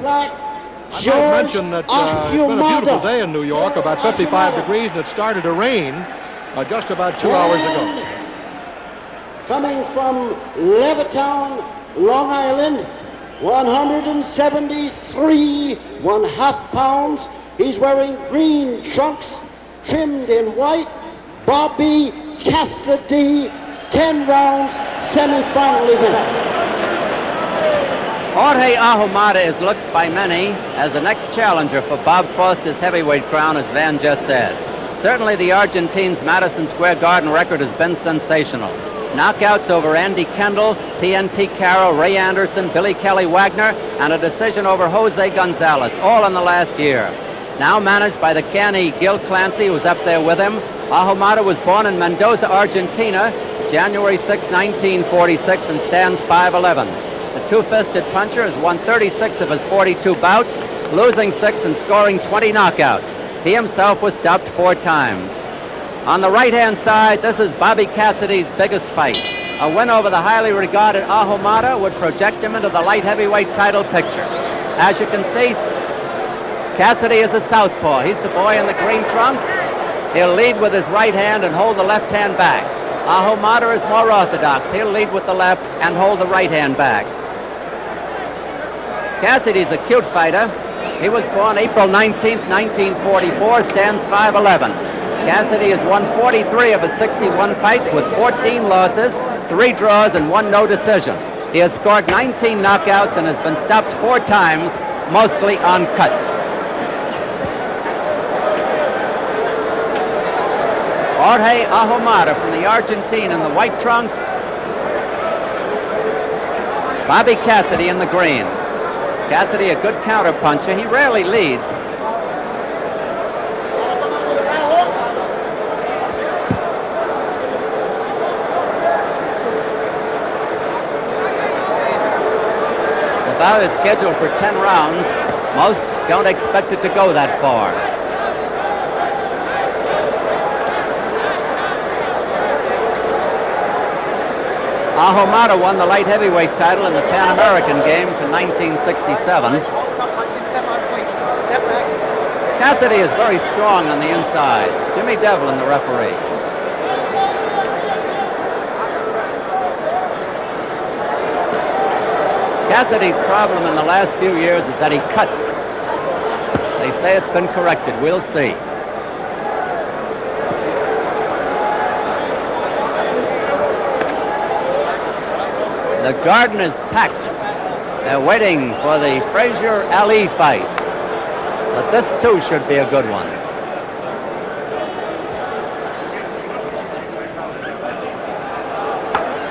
black, I Jorge might mention that it's been a beautiful day in New York, about 55 degrees, and it started to rain just about 2 hours ago. Coming from Levittown, Long Island, 173 1/2 pounds. He's wearing green trunks trimmed in white. Bobby Cassidy, 10 rounds, semi-final event. Jorge Ahumada is looked by many as the next challenger for Bob Foster's heavyweight crown, as Van just said. Certainly the Argentine's Madison Square Garden record has been sensational. Knockouts over Andy Kendall, TNT Carroll, Ray Anderson, Billy Kelly Wagner, and a decision over Jose Gonzalez, all in the last year. Now managed by the canny Gil Clancy, who's up there with him. Ahumada was born in Mendoza, Argentina, January 6, 1946, and stands 5'11". The two-fisted puncher has won 36 of his 42 bouts, losing 6 and scoring 20 knockouts. He himself was stopped 4 times. On the right-hand side, this is Bobby Cassidy's biggest fight. A win over the highly regarded Ahumada would project him into the light heavyweight title picture. As you can see, Cassidy is a southpaw. He's the boy in the green trunks. He'll lead with his right hand and hold the left hand back. Ahumada is more orthodox. He'll lead with the left and hold the right hand back. Cassidy's a cute fighter. He was born April 19th, 1944, stands 5'11". Cassidy has won 43 of his 61 fights with 14 losses, 3 draws, and 1 no decision. He has scored 19 knockouts and has been stopped 4 times, mostly on cuts. Jorge Ahumada from the Argentine in the white trunks. Bobby Cassidy in the green. Cassidy, a good counter-puncher. He rarely leads. The bout is scheduled for 10 rounds. Most don't expect it to go that far. Ahumada won the light heavyweight title in the Pan American Games in 1967. Cassidy is very strong on the inside. Jimmy Devlin, the referee. Cassidy's problem in the last few years is that he cuts. They say it's been corrected. We'll see. The garden is packed. They're waiting for the Frazier-Ali fight. But this, too, should be a good one.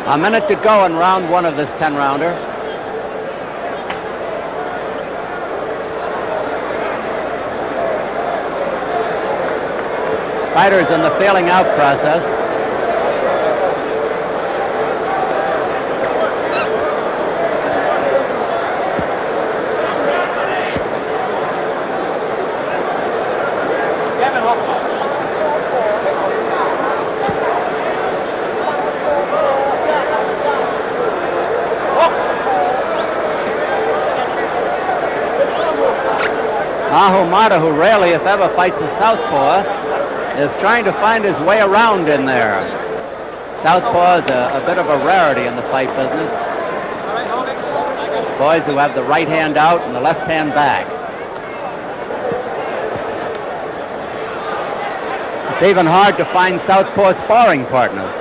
A minute to go in round 1 of this 10-rounder. Fighters in the feeling out process. Ahumada, who rarely, if ever, fights a southpaw, is trying to find his way around in there. Southpaw is a bit of a rarity in the fight business. Boys who have the right hand out and the left hand back. It's even hard to find southpaw sparring partners.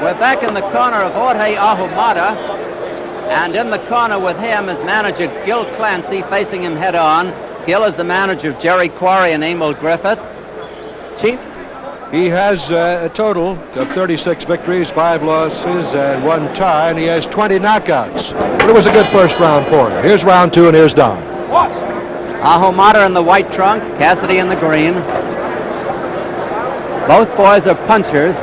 We're back in the corner of Jorge Ahumada, and in the corner with him is manager Gil Clancy, facing him head-on. Gil is the manager of Jerry Quarry and Emil Griffith. Chief? He has a total of 36 victories, 5 losses, and 1 tie, and he has 20 knockouts. But it was a good first round for him. Here's round 2, and here's Don. Ahumada in the white trunks, Cassidy in the green. Both boys are punchers.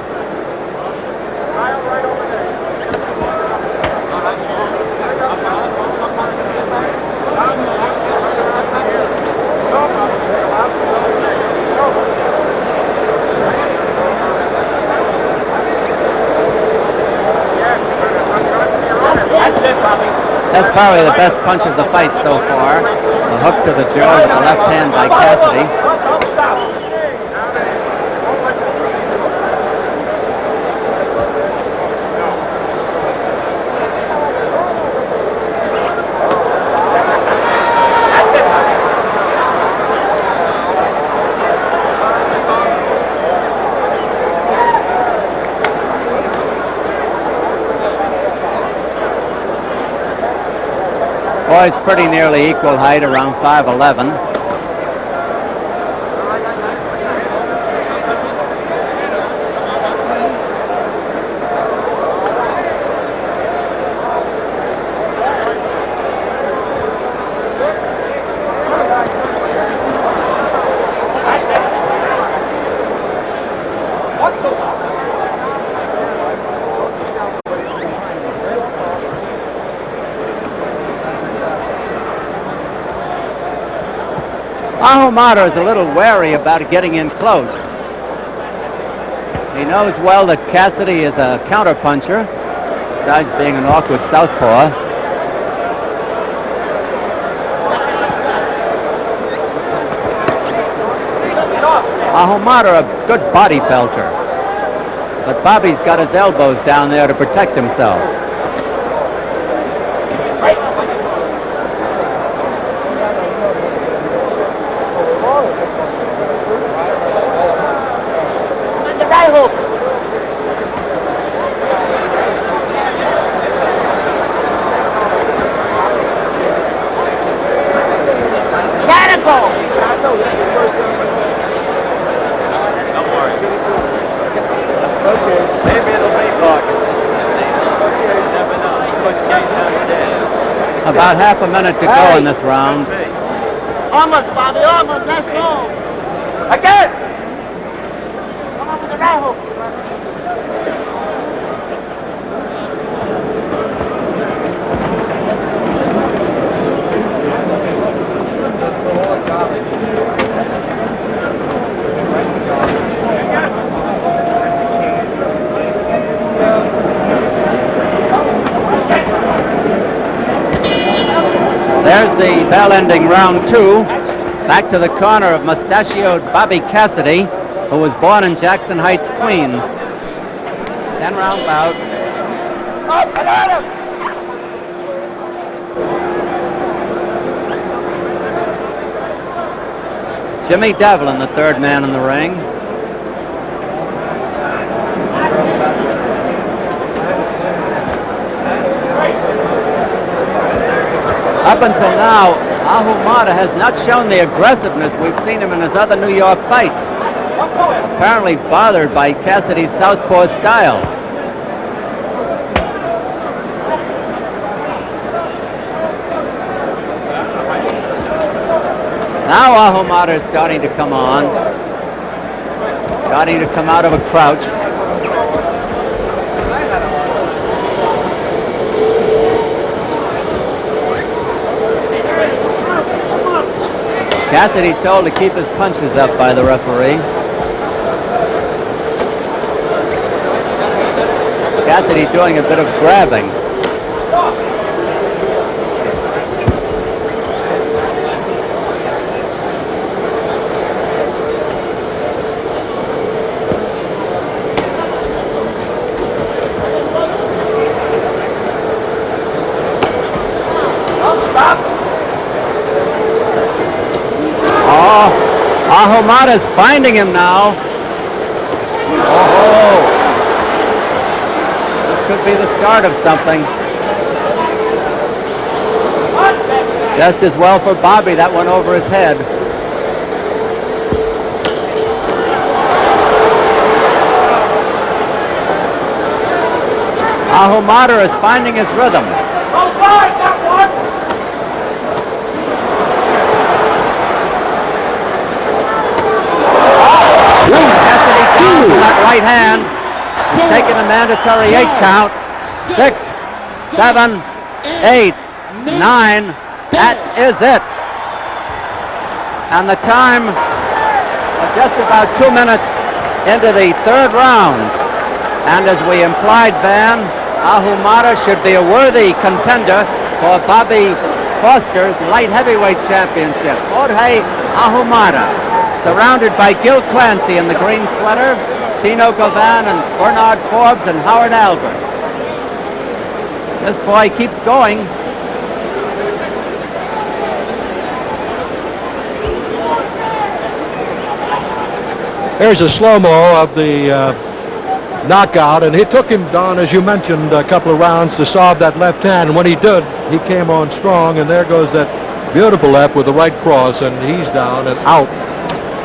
That's probably the best punch of the fight so far. A hook to the jaw with the left hand by Cassidy. Boys pretty nearly equal height, around 5'11". Ahumada is a little wary about getting in close. He knows well that Cassidy is a counterpuncher, besides being an awkward southpaw. Ahumada a good body belter, but Bobby's got his elbows down there to protect himself. About half a minute to go in this round. Almost, Bobby, almost. Let's go. Again. Come on with the right hook. There's the bell ending round 2. Back to the corner of mustachioed Bobby Cassidy, who was born in Jackson Heights, Queens. 10-round bout. Jimmy Devlin, the third man in the ring. Up until now, Ahumada has not shown the aggressiveness we've seen him in his other New York fights. Apparently bothered by Cassidy's southpaw style. Now Ahumada is starting to come on. Starting to come out of a crouch. Cassidy told to keep his punches up by the referee. Cassidy doing a bit of grabbing. Ahumada's finding him now. Oh, this could be the start of something. Just as well for Bobby, that went over his head. Ahumada is finding his rhythm. That right hand, taking a mandatory 8 count. 6, 7, 8, 9. That is it. And the time, just about 2 minutes into the third round. And as we implied, Van, Ahumada should be a worthy contender for Bobby Foster's light heavyweight championship. Jorge Ahumada, surrounded by Gil Clancy in the green sweater, Tino Govan and Bernard Forbes and Howard Albert. This boy keeps going. Here's a slow-mo of the knockout, and he took him down, as you mentioned, a couple of rounds to solve that left hand. And when he did, he came on strong, and there goes that beautiful left with the right cross, and he's down and out.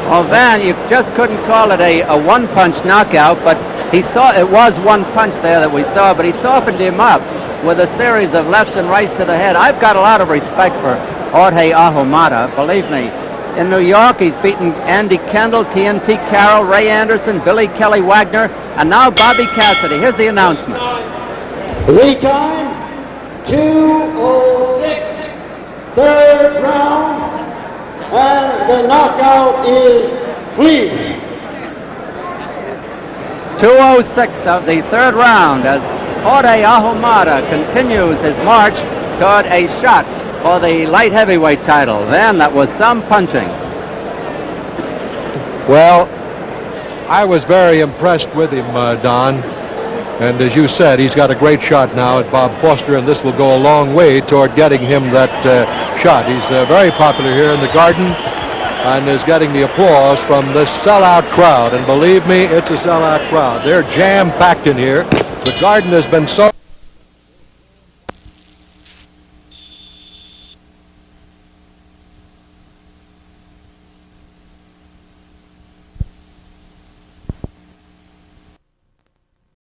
Well, Van, you just couldn't call it a one-punch knockout, but he saw it was one punch there that we saw, but he softened him up with a series of lefts and rights to the head. I've got a lot of respect for Jorge Ahumada, believe me. In New York, he's beaten Andy Kendall, TNT Carroll, Ray Anderson, Billy Kelly Wagner, and now Bobby Cassidy. Here's the announcement. The time, 2:06, third round, and the knockout is clean. 2:06 of the third round as Jorge Ahumada continues his march toward a shot for the light heavyweight title. Then that was some punching. Well, I was very impressed with him, Don. And as you said, he's got a great shot now at Bob Foster, and this will go a long way toward getting him that shot. He's very popular here in the Garden and is getting the applause from this sellout crowd. And believe me, it's a sellout crowd. They're jam-packed in here. The Garden has been so